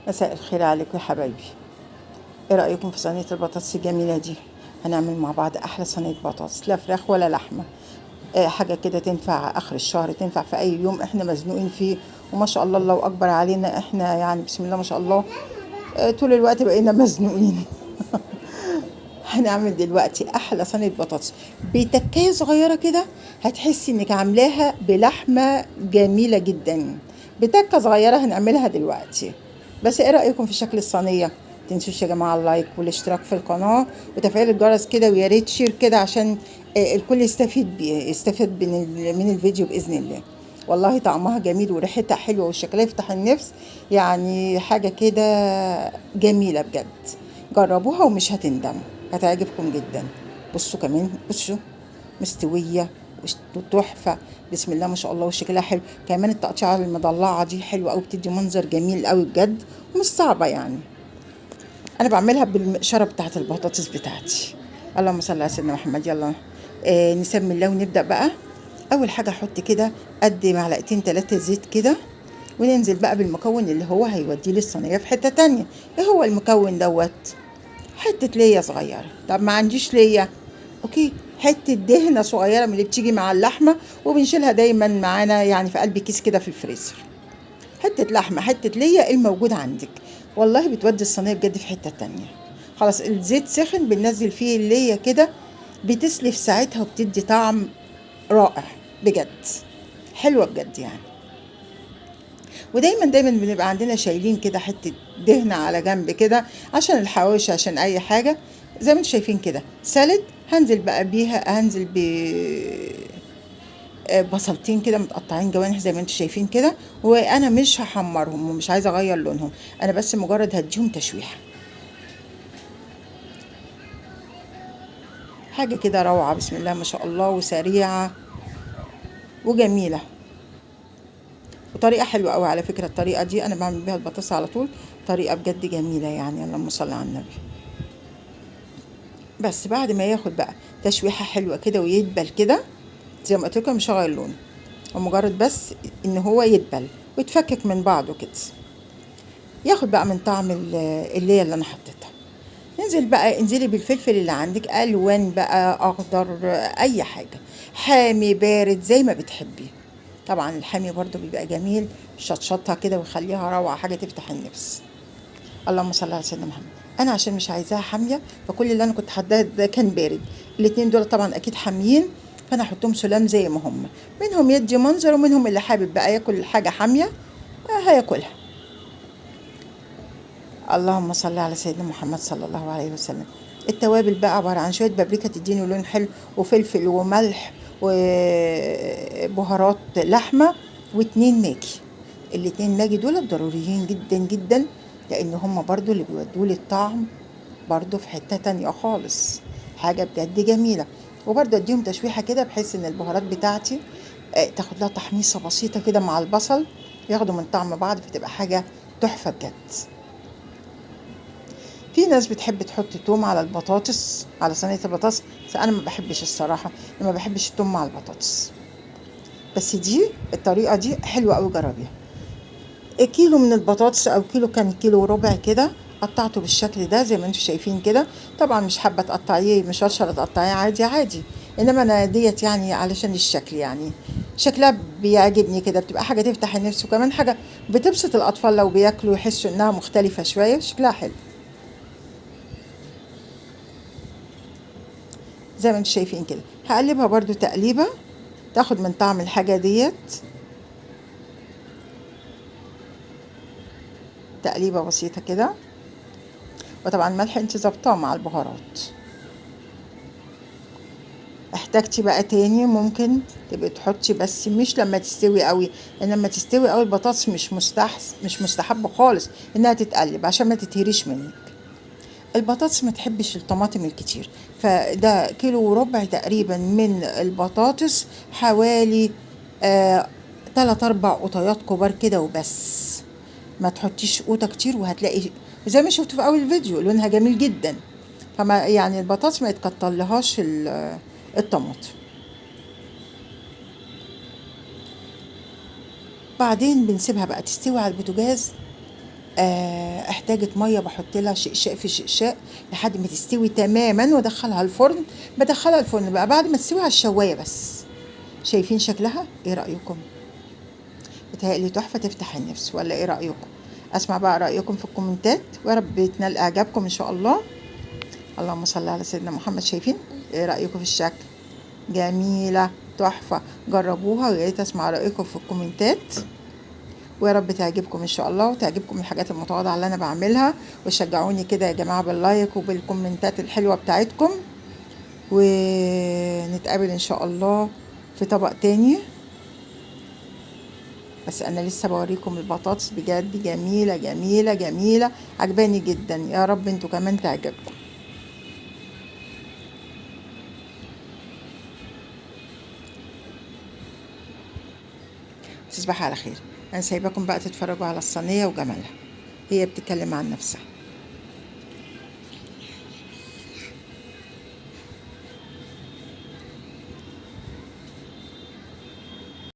مساء الخير عليكم يا حبايبي. ايه رأيكم في صينية البطاطس الجميلة دي؟ هنعمل مع بعض احلى صينية بطاطس، لا فراخ ولا لحمة. حاجة كده تنفع اخر الشهر، تنفع في اي يوم احنا مزنوقين فيه. وما شاء الله الله اكبر علينا، احنا يعني بسم الله ما شاء الله. طول الوقت بقينا مزنوقين. هنعمل دلوقتي احلى صينية بطاطس بتكاية صغيرة كده. هتحسي انك عاملاها بلحمة جميلة جدا. بتكة صغيرة هنعملها دلوقتي. بس ايه رأيكم في شكل الصينية؟ متنسوش يا جماعة اللايك والاشتراك في القناة وتفعيل الجرس كده، ويا ريت شير كده عشان الكل يستفيد من الفيديو بإذن الله. والله طعمها جميل وريحتها حلوة وشكلها يفتح النفس. يعني حاجة كده جميلة بجد. جربوها ومش هتندموا، هتعجبكم جدا. بصوا كمان، بصوا مستوية وتحفة. بسم الله ما شاء الله وشكلها حلو كمان. التقطيعة المضلعة دي حلوة أوي، بتدي منظر جميل أوي بجد. ومش صعبة يعني. أنا بعملها بالمقشرة بتاعة البطاطس بتاعتي. اللهم صل على سيدنا محمد. يلا نسمي الله ونبدأ بقى. أول حاجة أحط كده قد معلقتين 3 زيت كده. وننزل بقى بالمكون اللي هو هيوديه للصينية في حتة تانية. ايه هو المكون دوت؟ حتة ليا صغيرة. طب ما عنديش ليا، اوكي، حتة دهنة صغيرة من اللي بتيجي مع اللحمة وبنشيلها دايما معانا يعني في قلب كيس كده في الفريزر. حتة لحمة، حتة ليا الموجود عندك. والله بتودي الصينية بجد في حتة تانية. خلاص الزيت سخن، بننزل فيه الليا كده. بتسلي في ساعتها وبتدي طعم رائع بجد. حلوة بجد يعني. ودايما دايما بنبقى عندنا شايلين كده حتة دهنة على جنب كده عشان الحواوشي، عشان أي حاجة. زي ما انتم شايفين كده سالد. هنزل بقى بيها، هنزل ب بصلتين كده متقطعين جوانح زي ما انتم شايفين كده. وانا مش هحمرهم ومش عايزه اغير لونهم، انا بس مجرد هديهم تشويحه. حاجه كده روعه بسم الله ما شاء الله، وسريعه وجميله. وطريقه حلوه قوي على فكره. الطريقه دي انا بعمل بيها البطاطس على طول. طريقه بجد جميله يعني. اللهم صل على النبي. بس بعد ما ياخد بقى تشويحه حلوه كده ويدبل كده، زي ما قلت لكم مش هغير لونه، ومجرد بس ان هو يدبل ويتفكك من بعضه كده. ياخد بقى من طعم اللي انا حطيتها. ننزل بقى، انزلي بالفلفل اللي عندك، الوان بقى اخضر، اي حاجه، حامي بارد زي ما بتحبي. طبعا الحامي برضو بيبقى جميل، شطشطها كده ويخليها روعه، حاجه تفتح النفس. اللهم صل على سيدنا محمد. انا عشان مش عايزاها حاميه، فكل اللي انا كنت حداه ده كان بارد. الاتنين دول طبعا اكيد حاميين، فانا احطهم سلام زي ما هم. منهم يدي منظر، ومنهم اللي حابب بقى ياكل حاجه حاميه هياكلها. اللهم صل على سيدنا محمد صلى الله عليه وسلم. التوابل بقى عباره عن شويه بابريكا تديني لون حلو، وفلفل وملح وبهارات لحمه، واتنين ماجي. الاتنين ماجي دول ضروريين جدا جدا، لان هما برضو اللي بيودولي الطعم برضو في حتة تانية خالص. حاجة بجد جميلة. وبرضو اديهم تشويحة كده بحيث ان البهارات بتاعتي تاخد لها تحميصة بسيطة كده مع البصل، ياخدوا من طعم بعض، فتبقى حاجة تحفة بجد. في ناس بتحب تحط توم على البطاطس، على صينية البطاطس، بس انا ما بحبش الصراحة. انا ما بحبش التوم مع البطاطس. بس دي الطريقة دي حلوة قوي، جربيها. كيلو من البطاطس او كيلو، كان كيلو وربع كده، قطعته بالشكل ده زي ما انتم شايفين كده. طبعا مش حابه تقطعيه مشرشر، تقطعيه عادي عادي. انما انا ديت يعني علشان الشكل يعني. شكلها بيعجبني كده، بتبقى حاجه تفتح النفس، وكمان حاجه بتبسط الاطفال لو بياكلوا يحسوا انها مختلفه شويه، شكلها حلو. زي ما انتم شايفين كده هقلبها برضو تقليبه تاخد من طعم الحاجه ديت. تقليبه بسيطه كده. وطبعا الملح انت ظبطاه مع البهارات. احتاجتي بقى تاني ممكن تبقي تحطي، بس مش لما تستوي قوي. لما تستوي قوي البطاطس مش مستحب خالص انها تتقلب عشان ما تتهريش منك. البطاطس ما تحبش الطماطم الكتير. فده كيلو وربع تقريبا من البطاطس، حوالي 3 4 قطيات كبار كده وبس. ما تحطيش قوطة كتير، وهتلاقي زي ما شفتوا في اول الفيديو لونها جميل جدا. فما يعني البطاطس ما يتكترلهاش الطماطم. بعدين بنسيبها بقى تستوي على البوتاجاز. احتاجت ميه بحط لها شقشاق في شقشاق لحد ما تستوي تماما وادخلها الفرن. بدخلها الفرن بقى بعد ما تستوي على الشوايه بس. شايفين شكلها؟ ايه رايكم؟ بتهيألي تحفه تفتح النفس، ولا ايه رايكم؟ اسمع بقى رايكم في الكومنتات، ويا رب تنال اعجابكم ان شاء الله. اللهم صل على سيدنا محمد. شايفين؟ ايه رايكم في الشكل؟ جميله تحفه. جربوها ويا ريت اسمع رايكم في الكومنتات، ويا رب تعجبكم ان شاء الله، وتعجبكم الحاجات المتواضعه اللي انا بعملها. وشجعوني كده يا جماعه باللايك وبالكومنتات الحلوه بتاعتكم. ونتقابل ان شاء الله في طبق تاني. بس انا لسه بوريكم البطاطس، بجد جميله جميله جميله، عجباني جدا. يا رب انتوا كمان تعجبكم. تصبحوا على خير. انا سايباكم بقى تتفرجوا على الصينيه وجمالها، هي بتتكلم عن نفسها.